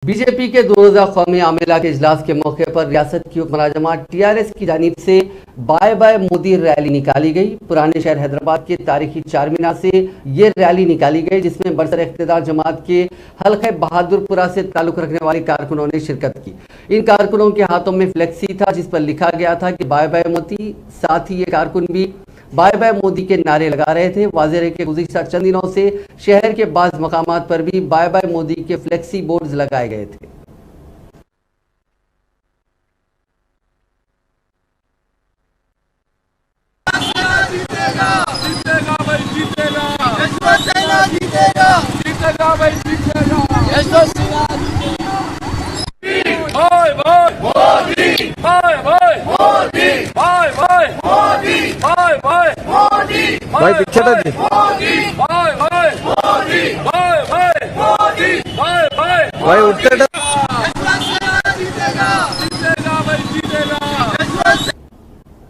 BJP के 2000 कौमी आमिला के इजलास के मौके पर रियासत की हुक्मरान जमात टीआरएस की जानिब से बाय बाय मोदी रैली निकाली गई। पुराने शहर हैदराबाद के तारीखी चारमीनार से ये रैली निकाली गई, जिसमें बरसर इख्तिदार जमात के हल्के बहादुरपुरा से ताल्लुक रखने वाले कारकुनों ने शिरकत की। इन कारकुनों के हाथों में फ्लेक्सी था जिस पर लिखा गया था कि बाय बाय मोदी। साथ ही ये कारकुन भी बाय बाय मोदी के नारे लगा रहे थे। वाज़ेह है कि गुज़िश्ता चंद दिनों से शहर के बाज़ मकामात पर भी बाय बाय मोदी के फ्लेक्सी बोर्ड्स लगाए गए थे। जीतेगा जीतेगा भाई जीतेगा, यशवंत सिन्हा जीतेगा जीतेगा भाई जीतेगा, यशवंत सिन्हा जीतेगा। Bye bye Modi, bye bye Modi, bye bye Modi, bye bye Modi, भाई पीछे तो जी, Modi bye bye Modi, bye bye Modi, bye bye भाई उठते तो यशवंत सिन्हा जीतेगा जीतेगा भाई जीतेगा,